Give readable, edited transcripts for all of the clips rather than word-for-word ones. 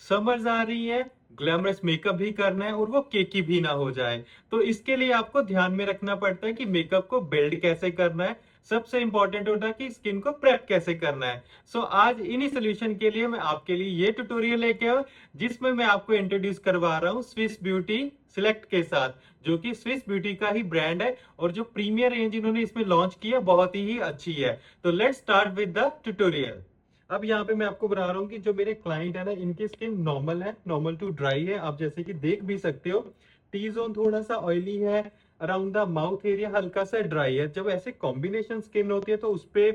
Summers आ रही है, glamorous makeup भी करना है और वो केकी भी ना हो जाए। तो इसके लिए आपको ध्यान में रखना पड़ता है कि मेकअप को बिल्ड कैसे करना है। सबसे इंपॉर्टेंट होता है कि स्किन को प्रेप कैसे करना है। सो आज इन्हीं सोल्यूशन के लिए मैं आपके लिए ये ट्यूटोरियल लेके आया, जिसमें मैं आपको इंट्रोड्यूस करवा रहा हूँ स्विस ब्यूटी सिलेक्ट के साथ, जो कि स्विस ब्यूटी का ही ब्रांड है और जो प्रीमियर रेंज इन्होंने इसमें लॉन्च किया बहुत ही अच्छी है। तो let's start with the tutorial. अब यहाँ पे मैं आपको बता रहा हूँ कि जो मेरे क्लाइंट है ना, इनकी स्किन नॉर्मल है, नॉर्मल टू ड्राई है। आप जैसे कि देख भी सकते हो, टी जोन थोड़ा सा ऑयली है, अराउंड द माउथ एरिया हल्का सा ड्राई है। जब ऐसे कॉम्बिनेशन स्किन होती है तो उस पे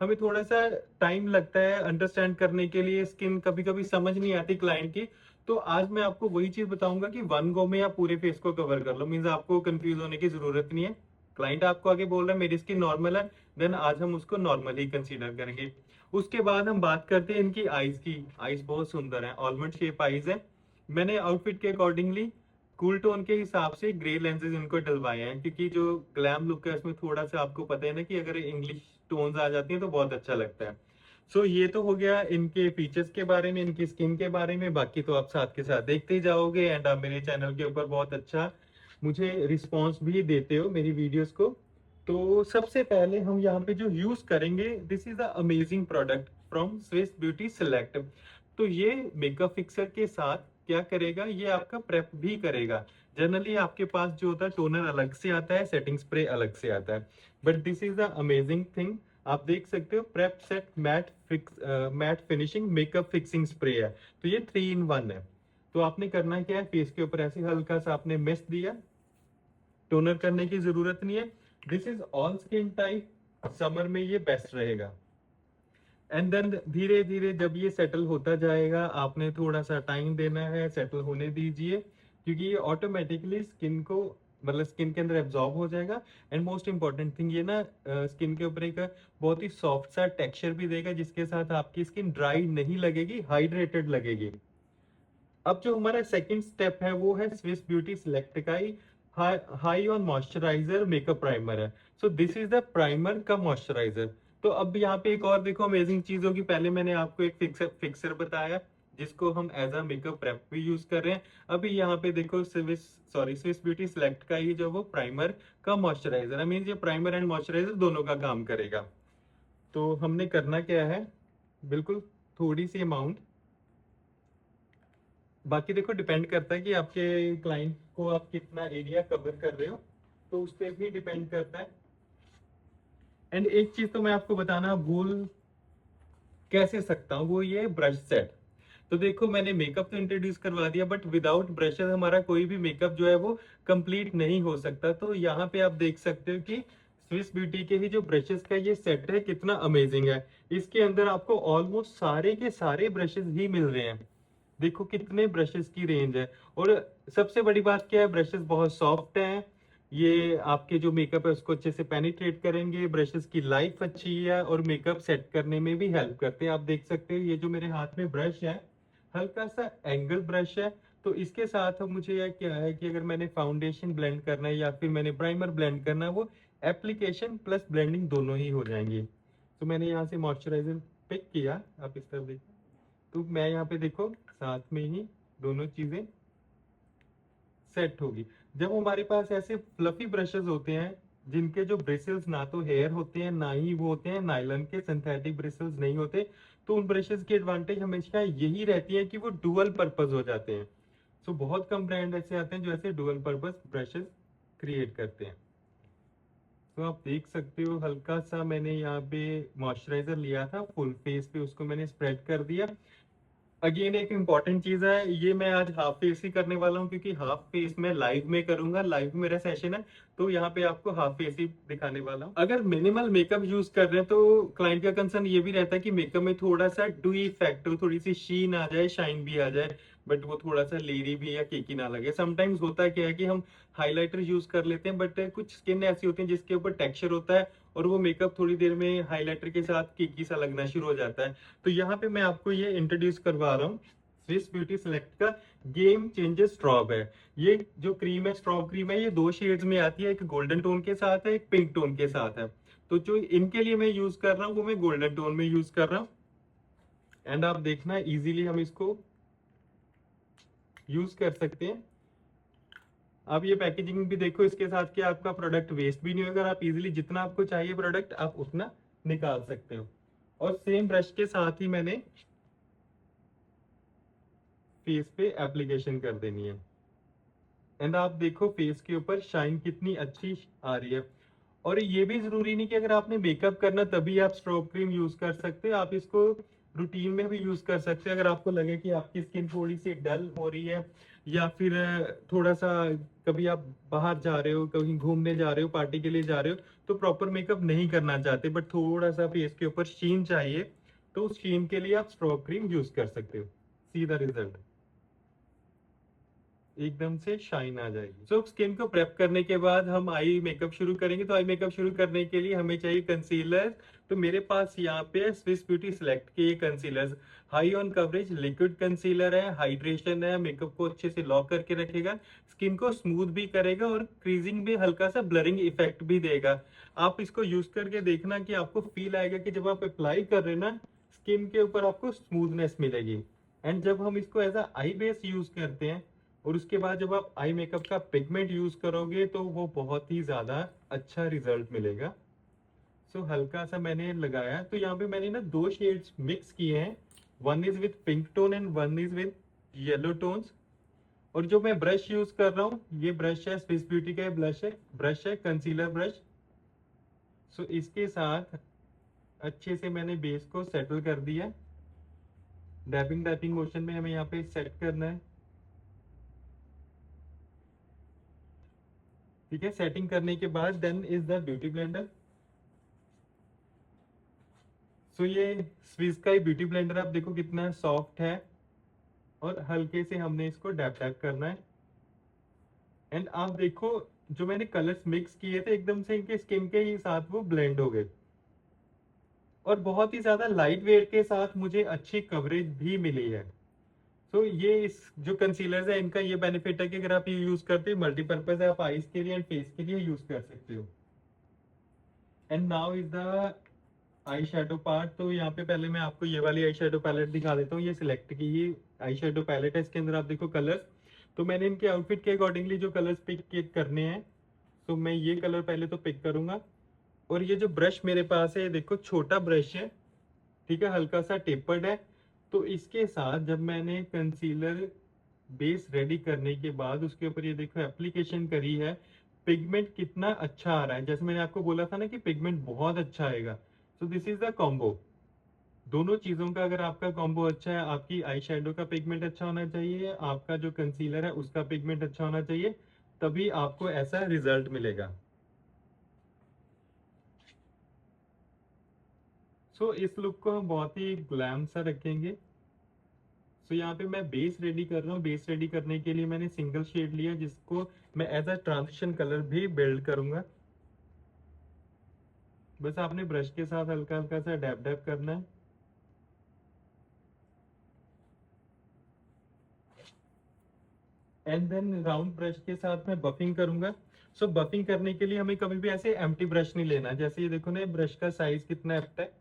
हमें थोड़ा सा टाइम लगता है अंडरस्टैंड करने के लिए, स्किन कभी कभी समझ नहीं आती क्लाइंट की। तो आज मैं आपको वही चीज बताऊंगा कि वन गो में आप पूरे फेस को कवर कर लो, मीन्स आपको कंफ्यूज होने की जरूरत नहीं है। क्लाइंट आपको आगे बोल रहा है मेरी स्किन नॉर्मल है, देन आज हम उसको नॉर्मल ही कंसीडर करेंगे। उसके बाद हम बात करते हैं इनकी आईज की। आईज बहुत सुंदर है, ऑलमंड शेप आईज है। मैंने आउटफिट के अकॉर्डिंगली कूल टोन के हिसाब से ग्रे लेंसेज इनको डलवाए हैं, क्योंकि जो ग्लैम लुक है उसमें थोड़ा सा आपको पता है ना कि अगर इंग्लिश टोन्स आ जाती हैं तो बहुत अच्छा लगता है। सो ये तो हो गया इनके फीचर्स के बारे में, इनकी स्किन के बारे में। बाकी तो आप साथ के साथ देखते ही जाओगे एंड आप मेरे चैनल के ऊपर बहुत अच्छा मुझे रिस्पॉन्स भी देते हो मेरी वीडियोस को। तो सबसे पहले हम यहाँ पे जो यूज करेंगे, this is a amazing product from Swiss beauty select. तो ये मेकअप फिक्सर के साथ क्या करेगा, ये आपका प्रेप भी करेगा। जनरली आपके पास जो होता है टोनर अलग से आता है, सेटिंग स्प्रे अलग से आता है, but this is the amazing thing. आप देख सकते हो prep set mat finishing makeup fixing spray है। तो ये 3 in 1 है। तो आपने करना क्या है, फेस के ऊपर ऐसे हल्का सा आपने मिस्ट दिया, टोनर करने की जरूरत नहीं है। This is all skin type, summer में ये बेस्ट रहेगा। एंड देन धीरे धीरे जब ये सेटल होता जाएगा, आपने थोड़ा सा टाइम देना है, सेटल होने दीजिए, क्योंकि ये ऑटोमेटिकली स्किन को, मतलब स्किन के अंदर एब्जॉर्ब हो जाएगा। एंड मोस्ट इंपॉर्टेंट थिंग, ये ना स्किन के ऊपर एक बहुत ही सॉफ्ट सा टेक्सचर भी देगा, जिसके साथ आपकी स्किन ड्राई नहीं लगेगी, हाइड्रेटेड लगेगी। अब जो हमारा सेकंड स्टेप है वो है स्विस ब्यूटी सिलेक्ट का ही high on moisturiser makeup primer है। So this is the primer का मॉइस्चराइजर। तो अब यहाँ पे एक और देखो अमेजिंग चीज होगी। पहले मैंने आपको एक फिक्सर बताया जिसको हम एज अ मेकअप प्रेप भी यूज कर रहे हैं। अभी यहाँ पे देखो स्विस ब्यूटी सिलेक्ट का ही जो वो प्राइमर का मॉइस्चराइजर है, मीन ये प्राइमर एंड मॉइस्चराइजर दोनों का काम करेगा। तो हमने करना क्या है, बिल्कुल थोड़ी सी अमाउंट, बाकी देखो डिपेंड करता है कि आपके क्लाइंट को आप कितना एरिया कवर कर रहे हो, तो उस पर भी डिपेंड करता है। एंड एक चीज तो मैं आपको बताना भूल कैसे सकता हूँ, वो ये ब्रश सेट। तो देखो मैंने मेकअप तो इंट्रोड्यूस करवा दिया, बट विदाउट ब्रशेस हमारा कोई भी मेकअप जो है वो कंप्लीट नहीं हो सकता। तो यहाँ पे आप देख सकते हो कि स्विस ब्यूटी के ही जो ब्रशेस का ये सेट है कितना अमेजिंग है। इसके अंदर आपको ऑलमोस्ट सारे के सारे ब्रशेस ही मिल रहे हैं। देखो कितने ब्रशेस की रेंज है। और सबसे बड़ी बात क्या है, ब्रशेस बहुत सॉफ्ट हैं। ये आपके जो मेकअप है उसको अच्छे से पेनिट्रेट करेंगे। ब्रशेस की लाइफ अच्छी है और मेकअप सेट करने में भी हेल्प करते हैं। आप देख सकते हो ये जो मेरे हाथ में ब्रश है, हल्का सा एंगल ब्रश है। तो इसके साथ अब मुझे यह क्या है कि अगर मैंने फाउंडेशन ब्लेंड करना है या फिर मैंने प्राइमर ब्लेंड करना है, वो एप्लीकेशन प्लस ब्लेंडिंग दोनों ही हो जाएंगी। तो मैंने यहाँ से मॉइस्चराइजर पिक किया, आप इस तरफ देखो। तो मैं यहाँ पे देखो साथ में ही दोनों चीजें सेट होगी। जब हमारे पास ऐसे फ्लफी ब्रशेस होते हैं जिनके जो ब्रिसल्स ना तो हेयर होते हैं ना ही वो होते हैं नायलॉन के, सिंथेटिक ब्रिसल्स नहीं होते, तो उन ब्रशेस की एडवांटेज हमेशा यही रहती है कि वो डुअल पर्पस हो जाते हैं। सो बहुत कम ब्रांड ऐसे आते हैं जो ऐसे डुअल पर्पस ब्रशेस क्रिएट करते हैं। तो आप देख सकते हो हल्का सा मैंने यहाँ पे मॉइस्चराइजर लिया था, फुल फेस पे उसको मैंने स्प्रेड कर दिया। अगेन एक इम्पॉर्टेंट चीज है, ये मैं आज हाफ फेस ही करने वाला हूँ, क्योंकि हाफ फेस मैं लाइव में करूंगा, लाइव मेरा सेशन है। तो यहाँ पे आपको हाफ फेस ही दिखाने वाला हूँ। अगर मिनिमल मेकअप यूज कर रहे हैं तो क्लाइंट का कंसर्न ये भी रहता है कि मेकअप में थोड़ा सा डुई इफेक्ट हो, थोड़ी सी शीन आ जाए, शाइन भी आ जाए, बट वो थोड़ा सा लेरी भी या केकी ना लगे। समटाइम्स होता क्या है कि हम हाइलाइटर यूज कर लेते हैं, बट कुछ स्किन ऐसी होती है जिसके ऊपर टेक्सचर होता है और वो मेकअप थोड़ी देर में हाइलाइटर के साथ केकी सा लगना शुरू हो जाता है। तो यहाँ पे मैं आपको ये इंट्रोड्यूस करवा रहा हूँ स्विस ब्यूटी सिलेक्ट का गेम चेंजर स्ट्रॉब है। ये जो क्रीम है, स्ट्रॉब क्रीम है, ये 2 शेड्स में आती है, एक गोल्डन टोन के साथ है, एक पिंक टोन के साथ है। तो जो इनके लिए मैं यूज कर रहा हूँ वो मैं गोल्डन टोन में यूज कर रहा हूँ। एंड आप देखना इजीली हम इसको यूज कर सकते हैं। आप ये पैकेजिंग भी देखो, इसके साथ कि आपका प्रोडक्ट वेस्ट भी नहीं होगा, आप इजीली जितना आपको चाहिए प्रोडक्ट आप उतना निकाल सकते हो। और सेम ब्रश के साथ ही मैंने फेस पे एप्लीकेशन कर देनी है। एंड आप देखो फेस के ऊपर शाइन कितनी अच्छी आ रही है। और ये भी जरूरी नहीं कि अगर आपने मेकअप करना तभी आप स्ट्रोब क्रीम यूज कर सकते हो, आप इसको रूटीन में भी यूज कर सकते हैं। अगर आपको लगे कि आपकी स्किन थोड़ी सी डल हो रही है, या फिर थोड़ा सा कभी आप बाहर जा रहे हो, कहीं घूमने जा रहे हो, पार्टी के लिए जा रहे हो, तो प्रॉपर मेकअप नहीं करना चाहते बट थोड़ा सा फेस के ऊपर शीन चाहिए, तो उस शीन के लिए आप स्ट्रोब क्रीम यूज कर सकते हो। सीधा रिजल्ट, एकदम से शाइन आ जाएगी। सो स्किन को प्रेप करने के बाद हम आई मेकअप शुरू करेंगे। तो आई मेकअप शुरू करने के लिए हमें चाहिए कंसीलर। तो मेरे पास यहाँ पे स्विस ब्यूटी सेलेक्ट के ये concealer high on coverage liquid concealer है, हाइड्रेशन है, मेकअप को अच्छे से लॉक करके रखेगा, स्किन को स्मूथ भी करेगा और क्रीजिंग में हल्का सा ब्लरिंग इफेक्ट भी देगा। आप इसको यूज करके देखना कि आपको फील आएगा कि जब आप अप्लाई कर रहे हैं ना, स्किन के ऊपर आपको स्मूथनेस मिलेगी। एंड जब हम इसको as a eye base use करते हैं और उसके बाद जब आप आई मेकअप का पिगमेंट यूज करोगे तो वो बहुत ही ज्यादा अच्छा रिजल्ट मिलेगा। सो हल्का सा मैंने लगाया, तो यहाँ पे मैंने ना दो शेड्स मिक्स किए हैं, one is with pink tone and one is with yellow tones. और जो मैं ब्रश यूज कर रहा हूँ, ये ब्रश है स्विस ब्यूटी का, ब्रश है कंसीलर ब्रश। सो इसके साथ अच्छे से मैंने बेस को सेटल कर दिया। डैपिंग डैपिंग मोशन में हमें यहाँ पे सेट करना है। ठीक है, सेटिंग करने के बाद then is the beauty blender. So ये स्विस का ही ब्यूटी ब्लेंडर, आप देखो कितना सॉफ्ट है और हल्के से हमने इसको डैप डैप करना है। एंड आप देखो जो मैंने कलर्स मिक्स किए थे एकदम से इनके स्किन के ही साथ वो ब्लेंड हो गए, और बहुत ही ज्यादा लाइट वेट के साथ मुझे अच्छी कवरेज भी मिली है। तो ये इस जो कंसीलर्स है इनका ये बेनिफिट है कि अगर आप ये यूज करते हो मल्टीपर्पज है, आप आईज के लिए एंड फेस के लिए यूज कर सकते हो। And now is the eye shadow part. तो यहाँ पे पहले मैं आपको ये वाली आई शेडो पैलेट दिखा देता हूँ। ये सिलेक्ट की ही आई शेडो पैलेट है, इसके अंदर आप देखो कलर्स। तो मैंने इनके आउटफिट के अकॉर्डिंगली जो कलर्स पिक करने हैं, तो मैं ये कलर पहले तो पिक करूंगा। और ये जो ब्रश मेरे पास है, ये देखो छोटा ब्रश है, ठीक है, हल्का सा टेपर्ड है। तो इसके साथ जब मैंने कंसीलर बेस रेडी करने के बाद उसके ऊपर ये देखो एप्लीकेशन करी है, पिगमेंट कितना अच्छा आ रहा है। जैसे मैंने आपको बोला था ना कि पिगमेंट बहुत अच्छा आएगा। सो दिस इज द कॉम्बो, दोनों चीजों का अगर आपका कॉम्बो अच्छा है, आपकी आई शेडो का पिगमेंट अच्छा होना चाहिए, आपका जो कंसीलर है उसका पिगमेंट अच्छा होना चाहिए, तभी आपको ऐसा रिजल्ट मिलेगा। सो इस लुक को हम बहुत ही ग्लैम सा रखेंगे। सो यहाँ पे मैं बेस रेडी कर रहा हूँ। बेस रेडी करने के लिए मैंने सिंगल शेड लिया जिसको मैं एज अ ट्रांजिशन कलर भी बिल्ड करूंगा। बस आपने ब्रश के साथ हल्का हल्का सा डैप डैप करना है। एंड देन राउंड ब्रश के साथ मैं बफिंग करूंगा। सो बफिंग करने के लिए हमें कभी भी ऐसे एम्प्टी ब्रश नहीं लेना। जैसे ये देखो ना, ब्रश का साइज कितना एप्ट है,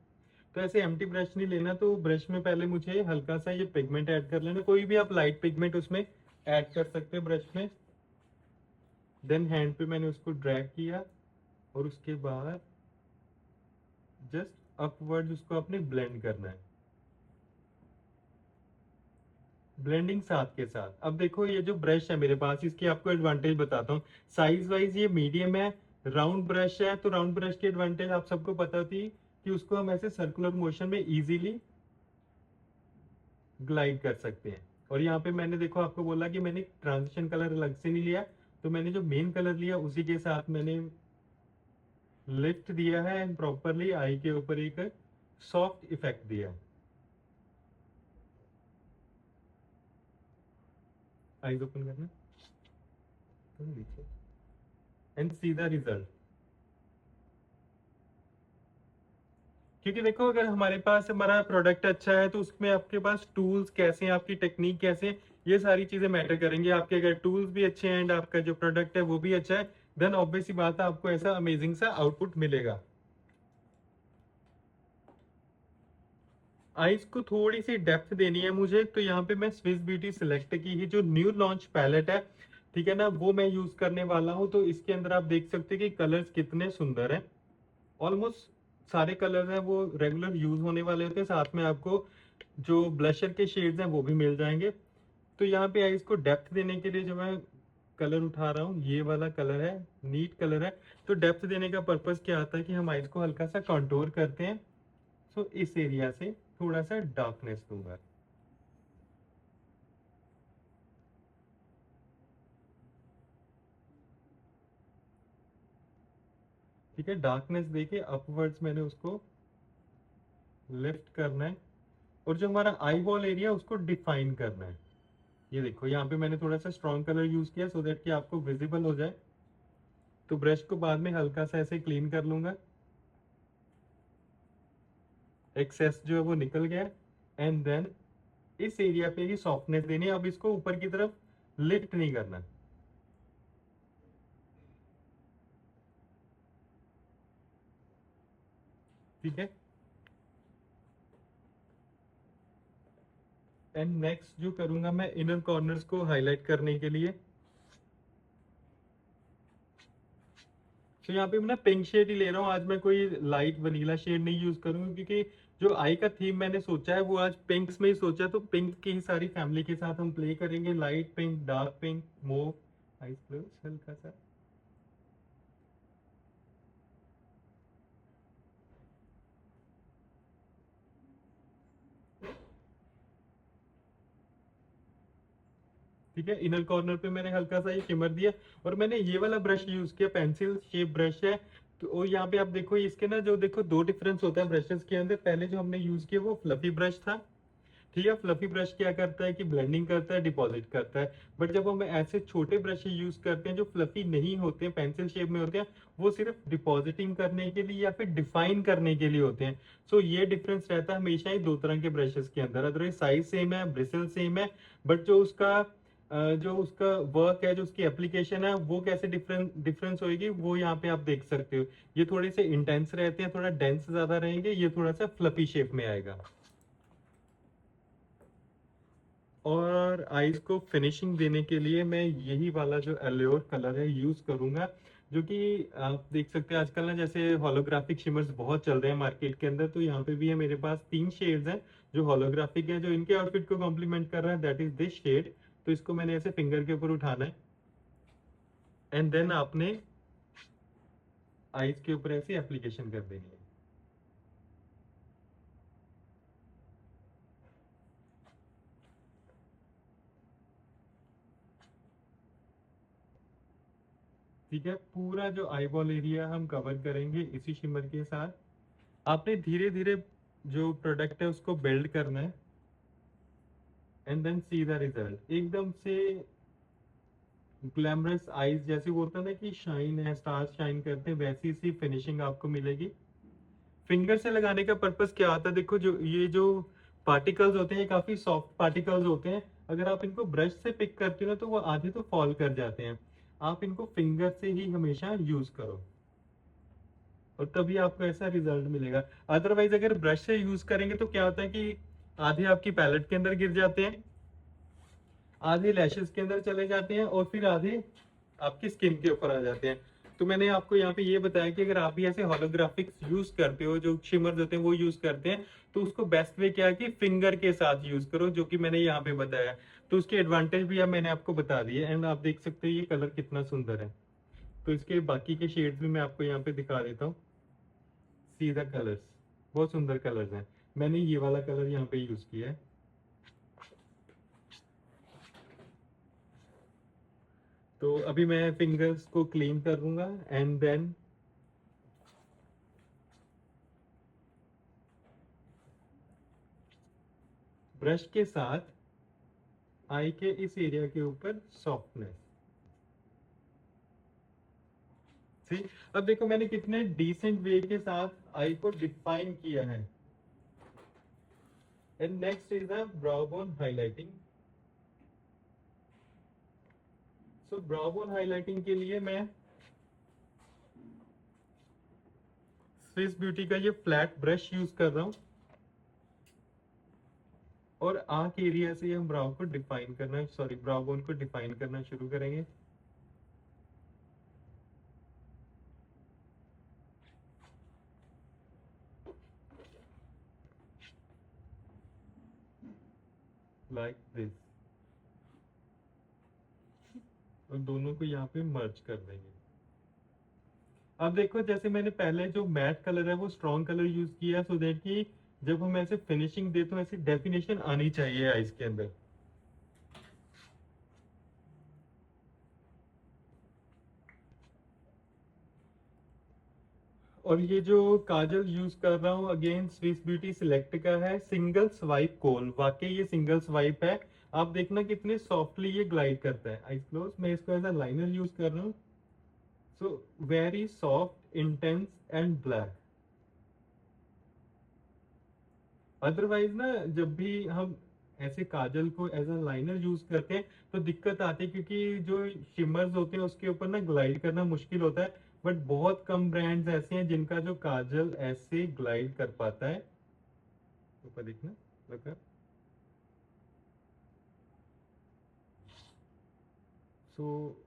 तो ऐसे एम्प्टी ब्रश नहीं लेना। तो ब्रश में पहले मुझे हल्का सा ये पिगमेंट ऐड कर लेना, कोई भी आप लाइट पिगमेंट उसमें ऐड कर सकते हो ब्रश में। देन हैंड पे मैंने उसको ड्रैग किया और उसके बाद जस्ट अपवर्ड उसको आपने ब्लेंड करना है, ब्लेंडिंग साथ के साथ। अब देखो ये जो ब्रश है मेरे पास, इसकी आपको एडवांटेज बताता हूँ। साइज वाइज ये मीडियम है, राउंड ब्रश है। तो राउंड ब्रश की एडवांटेज आप सबको पता थी कि उसको हम ऐसे सर्कुलर मोशन में इजीली ग्लाइड कर सकते हैं। और यहाँ पे मैंने देखो आपको बोला कि मैंने ट्रांजिशन कलर अलग से नहीं लिया, तो मैंने जो मेन कलर लिया उसी के साथ मैंने लिफ्ट दिया है एंड प्रॉपरली आई के ऊपर एक सॉफ्ट इफेक्ट दिया है। आईज ओपन करना एंड सी द रिजल्ट। क्योंकि देखो अगर हमारे पास हमारा प्रोडक्ट अच्छा है तो उसमें आपके पास टूल्स कैसे हैं, आपकी टेक्निक कैसे है, ये सारी चीजें मैटर करेंगी। आपके अगर टूल्स भी अच्छे हैं एंड आपका जो प्रोडक्ट है वो भी अच्छा है, देन ऑब्वियस सी बात है आपको ऐसा अमेजिंग सा आउटपुट मिलेगा। आईज को थोड़ी सी डेप्थ देनी है मुझे, तो यहाँ पे मैं स्विस ब्यूटी सिलेक्ट की ही जो न्यू लॉन्च पैलेट है, ठीक है ना, वो मैं यूज करने वाला हूँ। तो इसके अंदर आप देख सकते हैं कि कलर्स कितने सुंदर हैं। ऑलमोस्ट सारे कलर्स हैं वो रेगुलर यूज होने वाले होते हैं, साथ में आपको जो ब्लशर के शेड्स हैं वो भी मिल जाएंगे। तो यहाँ पे आईज को डेप्थ देने के लिए जो मैं कलर उठा रहा हूँ, ये वाला कलर है, नीट कलर है। तो डेप्थ देने का पर्पस क्या आता है कि हम आईज को हल्का सा कंटूर करते हैं। सो इस एरिया से थोड़ा सा डार्कनेस दूंगा। ठीक है, डार्कनेस देके अपवर्ड्स मैंने उसको लिफ्ट करना है, और जो हमारा आई बॉल एरिया उसको डिफाइन करना है। ये देखो यहाँ पे मैंने थोड़ा सा स्ट्रॉन्ग कलर यूज किया सो दैट कि आपको विजिबल हो जाए। तो ब्रश को बाद में हल्का सा ऐसे क्लीन कर लूंगा, एक्सेस जो है वो निकल गया। एंड देन इस एरिया पे ही सॉफ्टनेस देनी है, अब इसको ऊपर की तरफ लिफ्ट नहीं करना। ठीक है, एंड नेक्स्ट जो करूंगा मैं इनर कॉर्नर्स को हाईलाइट करने के लिए, तो यहाँ पे मैं ना पिंक शेड ही ले रहा हूँ आज। मैं कोई लाइट वनीला शेड नहीं यूज करूंगा, क्योंकि जो आई का थीम मैंने सोचा है वो आज पिंक्स में ही सोचा है। तो पिंक की ही सारी फैमिली के साथ हम प्ले करेंगे, light pink, dark pink, mauve, ice blue हल्का सा। ठीक है, इनर कॉर्नर पे मैंने हल्का सा ये शिमर दिया, और मैंने ये वाला ब्रश यूज किया, पेंसिल शेप ब्रश है। तो और यहाँ पे आप देखो इसके ना जो देखो दो डिफरेंस होता है ब्रशेस के अंदर। पहले जो हमने यूज किया वो फ्लफी ब्रश था। ठीक है, फ्लफी ब्रश क्या करता है कि ब्लेंडिंग करता है, डिपॉजिट करता है। बट जब हम ऐसे छोटे ब्रश यूज करते हैं जो फ्लफी नहीं होते हैं, पेंसिल शेप में होते हैं, वो सिर्फ डिपॉजिटिंग करने के लिए या फिर डिफाइन करने के लिए होते हैं। सो ये डिफरेंस रहता है हमेशा ही दो तरह के ब्रशेस के अंदर। अदरवाइज साइज सेम है, ब्रिसल सेम है, बट जो उसका वर्क है, जो उसकी एप्लीकेशन है, वो कैसे डिफरेंस होगी वो यहाँ पे आप देख सकते हो। ये थोड़े से इंटेंस रहते हैं, थोड़ा डेंस ज्यादा रहेंगे, ये थोड़ा सा फ्लफी शेप में आएगा। और आईज को फिनिशिंग देने के लिए मैं यही वाला जो एल्योर कलर है यूज करूंगा, जो कि आप देख सकते हैं आजकल ना जैसे होलोग्राफिक शिमर्स बहुत चल रहे हैं मार्केट के अंदर। तो यहाँ पे भी है मेरे पास तीन शेड्स हैं जो होलोग्राफिक है, जो इनके आउटफिट को कॉम्प्लीमेंट कर रहा है, दैट इज दिस शेड। तो इसको मैंने ऐसे फिंगर के ऊपर उठाना है, एंड देन आपने आईज के ऊपर ऐसे एप्लीकेशन कर देनी है। ठीक है, पूरा जो आईबॉल एरिया हम कवर करेंगे इसी शिमर के साथ। आपने धीरे धीरे जो प्रोडक्ट है उसको बिल्ड करना है, and then see the result. एकदम से ग्लैमरस आईज जैसे वो होता है ना कि शाइन है, स्टार्स शाइन करते हैं, वैसी सी फिनिशिंग आपको मिलेगी। फिंगर से लगाने का पर्पस क्या आता है, देखो जो ये जो पार्टिकल्स होते हैं ये काफी सॉफ्ट पार्टिकल्स होते हैं। अगर आप इनको ब्रश से पिक करते हो ना तो वो आधे तो फॉल कर जाते हैं। आप इनको फिंगर से ही हमेशा यूज करो, और तभी आपको ऐसा रिजल्ट मिलेगा। अदरवाइज अगर ब्रश से यूज करेंगे तो क्या होता है कि आधे आपकी पैलेट के अंदर गिर जाते हैं, आधे लैशेस के अंदर चले जाते हैं, और फिर आधे आपकी स्किन के ऊपर आ जाते हैं। तो मैंने आपको यहाँ पे ये बताया कि अगर आप भी ऐसे होलोग्राफिक्स यूज करते हो, जो शिमर्स होते हैं वो यूज करते हैं, तो उसको बेस्ट वे क्या है कि फिंगर के साथ यूज करो, जो कि मैंने यहाँ पे बताया। तो उसके एडवांटेज भी अब मैंने आपको बता दिए, एंड आप देख सकते हो ये कलर कितना सुंदर है। तो इसके बाकी के शेड्स भी मैं आपको यहाँ पे दिखा देता हूँ। सी द कलर्स, बहुत सुंदर कलर्स हैं। मैंने ये वाला कलर यहाँ पे यूज किया है। तो अभी मैं फिंगर्स को क्लीन करूंगा, एंड देन ब्रश के साथ आई के इस एरिया के ऊपर सॉफ्टनेस। सी, अब देखो मैंने कितने डिसेंट वे के साथ आई को डिफाइन किया है। And next is the brow bone highlighting. So brow bone highlighting के लिए मैं स्विस ब्यूटी का ये फ्लैट ब्रश यूज कर रहा हूँ। और आंख एरिया से हम ब्राउ को डिफाइन करना, सॉरी ब्राउ बोन को डिफाइन करना शुरू करेंगे। Like this. और दोनों को यहाँ पे मर्ज कर देंगे। अब देखो जैसे मैंने पहले जो मैट कलर है वो स्ट्रॉन्ग कलर यूज किया, सो दैट कि जब हम ऐसे फिनिशिंग दे तो ऐसी डेफिनेशन आनी चाहिए आइस के अंदर। और ये जो काजल यूज कर रहा हूँ अगेन स्विस ब्यूटी सिलेक्ट का है, सिंगल स्वाइप कोन। वाकई ये सिंगल स्वाइप है। आप देखना कितने सॉफ्टली ये ग्लाइड करता है। आइस क्लोज, मैं इसको एज अ लाइनर यूज कर रहा हूँ। So very soft, intense and black. Otherwise ना जब भी हम ऐसे काजल को एज अ लाइनर यूज करते हैं तो दिक्कत आती है, क्योंकि जो शिमर्स होते हैं उसके ऊपर ना ग्लाइड करना मुश्किल होता है। बट बहुत कम ब्रांड्स ऐसे हैं जिनका जो काजल ऐसे ग्लाइड कर पाता है। ऊपर देखना लगा। सो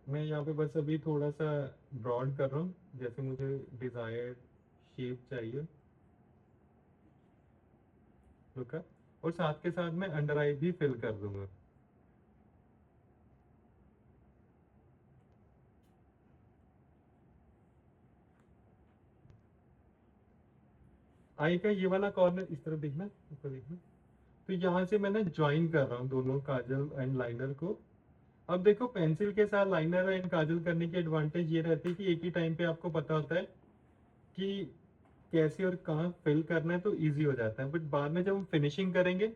मैं यहाँ पे बस अभी थोड़ा सा ब्रॉड कर रहा हूँ, जैसे मुझे डिजायर्ड शेप चाहिए। लुका। और साथ के साथ मैं अंडर आई भी फिल कर दूंगा। आई का ये वाला कॉर्नर इस तरफ देखना, ऊपर देखना। तो यहाँ से मैं ना ज्वाइन कर रहा हूँ दोनों काजल एंड लाइनर को। अब देखो पेंसिल के साथ लाइनर एंड काजल करने की एडवांटेज ये रहती है कि एक ही टाइम पे आपको पता होता है कि कैसे और कहाँ फिल करना है, तो इजी हो जाता है। बट बाद में जब हम फिनिशिंग करेंगे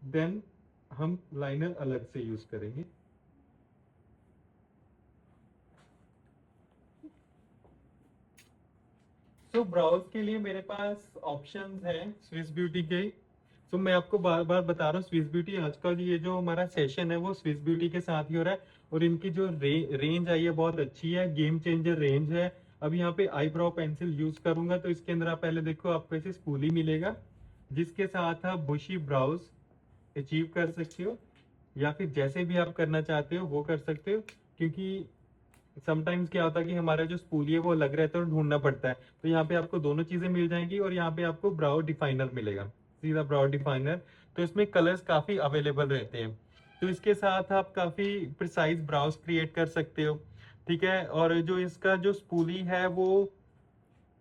देन हम लाइनर अलग से यूज करेंगे। तो ब्राउज के लिए मेरे पास ऑप्शंस हैं स्विस ब्यूटी के। तो मैं आपको बार बार बता रहा हूँ, स्विस ब्यूटी आजकल ये जो हमारा सेशन है वो स्विस ब्यूटी के साथ ही हो रहा है। और इनकी जो रेंज आई है बहुत अच्छी है, गेम चेंजर रेंज है। अब यहाँ पे आईब्रो पेंसिल यूज करूंगा तो इसके अंदर आप पहले देखो आपको ऐसे स्पूली मिलेगा, जिसके साथ आप बुशी ब्राउज अचीव कर सकते हो, या फिर जैसे भी आप करना चाहते हो वो कर सकते हो। क्योंकि समटाइम्स क्या होता है कि हमारा जो स्पूली है वो अलग रहता है और ढूंढना पड़ता है। तो यहाँ पे आपको दोनों चीजें मिल जाएंगी और यहाँ पे आपको ब्राउ डिफाइनर मिलेगा, सीधा ब्राउ डिफाइनर। तो इसमें कलर्स काफी अवेलेबल रहते हैं। तो इसके साथ आप काफी प्रिसाइज ब्राउज क्रिएट कर सकते हो। ठीक है। और जो इसका जो स्पूली है वो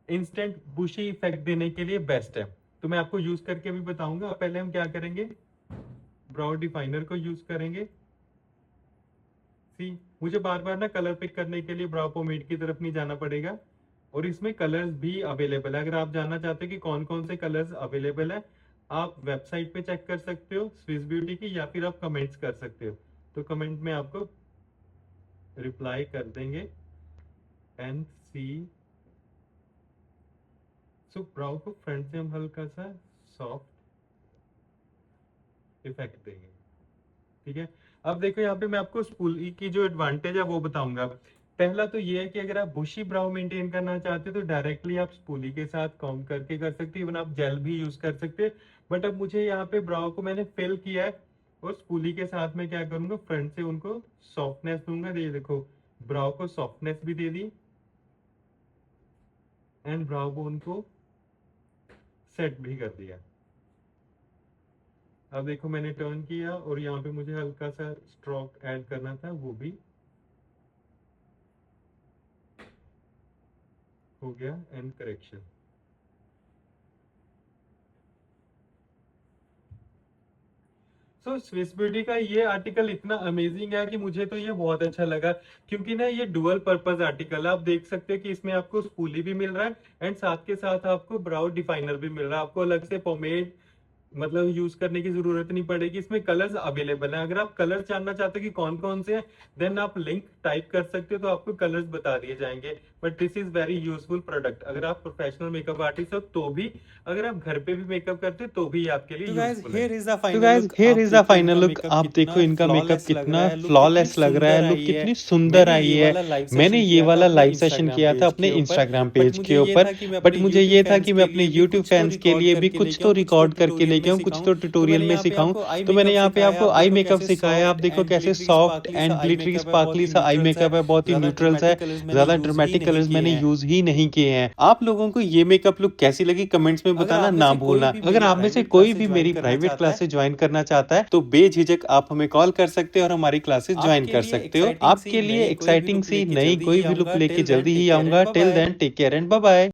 इंस्टेंट बुशी इफेक्ट देने के लिए बेस्ट है। तो मैं आपको यूज करके भी बताऊंगा। पहले हम क्या करेंगे, ब्राउ डिफाइनर को यूज करेंगे। सी, मुझे बार बार ना कलर पिक करने के लिए ब्राउ पोमेड की तरफ नहीं जाना पड़ेगा। और इसमें कलर्स भी अवेलेबल है। अगर आप जानना चाहते हो कि कौन कौन से कलर्स अवेलेबल है, आप वेबसाइट पे चेक कर सकते हो स्विस ब्यूटी की, या फिर आप कमेंट्स कर सकते हो। तो कमेंट में आपको रिप्लाई कर देंगे। एंड सी, सो ब्राउ को फ्रंट से हम हल्का सा सॉफ्ट इफेक्ट देंगे। ठीक है। अब देखो यहाँ पे मैं आपको स्पूली की जो एडवांटेज है वो बताऊंगा। पहला तो ये है कि अगर आप बुशी ब्राउ मेंटेन करना चाहते हो तो डायरेक्टली आप स्पूली के साथ कॉम्ब करके कर सकते हो, इवन आप जेल भी यूज कर सकते हैं। बट अब मुझे यहाँ पे ब्राउ को मैंने फिल किया है और स्पूली के साथ मैं क्या करूंगा, फ्रंट से उनको सॉफ्टनेस दूंगा। ये देखो ब्राउ को सॉफ्टनेस भी दे दी एंड ब्राउ बोन को सेट भी कर दिया। अब देखो मैंने टर्न किया और यहाँ पे मुझे हल्का सा स्ट्रोक ऐड करना था, वो भी हो गया। And correction. So Swiss beauty का ये आर्टिकल इतना अमेजिंग है कि मुझे तो ये बहुत अच्छा लगा। क्योंकि ना ये डुअल पर्पस आर्टिकल है। आप देख सकते हैं कि इसमें आपको स्पूली भी मिल रहा है एंड साथ के साथ आपको ब्राउ डिफाइनर भी मिल रहा है। आपको अलग से पोमेड मतलब यूज करने की जरूरत नहीं पड़ेगी। इसमें कलर्स अवेलेबल हैं। अगर आप कलर जानना चाहते हो कि कौन कौन से हैं, देन आप लिंक टाइप कर सकते हो तो आपको कलर्स बता दिए जाएंगे। But this is very useful product. अगर आप प्रोफेशनल मेकअप आर्टिस्ट हो तो भी, अगर आप घर पे भी मेकअप करते हो तो भी ये आपके लिए तो गाइज यूजफुल है। हियर इज द तो फाइनल गाइज लुक। हियर आप इज द देखो फाइनल इनका लुक। मेकअप आप देखो कितना इनका मेकअप फ्लॉलेस लग रहा कितना है, लुक फ्लॉलेस कितनी लग रहा है, सुंदर लुक आई है। कितनी सुंदर मैंने आई ये है। वाला लाइव मैंने सेशन ये किया था वाला अपने लाइव सेशन इंस्टाग्राम किया था पेज अपने के ऊपर, इंस्टाग्राम बट पेज मुझे के ये ऊपर। था कि मैं बट अपने मुझे यूट्यूब ये था फैंस कि मैं के अपने लिए भी यूट्यूब कुछ तो फैंस के रिकॉर्ड लिए भी करके कुछ लेके तो आऊँ, कुछ तो रिकॉर्ड करके ट्यूटोरियल लेके में आऊँ, कुछ सिखाऊं। तो तो ट्यूटोरियल मैंने में यहाँ पे सिखाऊं। आपको आई तो मैंने मेकअप यहाँ पे सिखाया। आपको आप आई देखो मेकअप कैसे सिखाया। आप सॉफ्ट देखो एंड कैसे ग्लिटरी सॉफ्ट स्पार्कली सा एंड आई ग्लिटरी मेकअप है, बहुत स्पार्कली ही सा आई न्यूट्रल्स है, मेकअप है, बहुत ही ज्यादा न्यूट्रल्स है, ड्रामेटिक कलर्स मैंने ज्यादा यूज ही ड्रामेटिक नहीं कलर्स किए मैंने हैं। यूज ही नहीं किए हैं। आप लोगों को ये मेकअप लुक कैसी लगी कमेंट्स में अगर बताना आप में ना से कोई भूलना। भी अगर मेरी आप में से प्राइवेट कोई क्लासेस भी ज्वाइन मेरी करना प्राइवेट चाहता है, क्लासेस ज्वाइन करना चाहता है तो बेझिझक आप हमें कॉल कर सकते हो और हमारी क्लासेस ज्वाइन आपके कर लिए सकते हो। एक्साइटिंग सी आपके लिए नई कोई भी एक्साइटिंग लुक सी लेके नई जल्दी कोई ही भी लुक आऊंगा। लेके टिल देन जल्दी टेक ही केयर एंड आऊंगा। Bye till bye. Then take care and bye bye.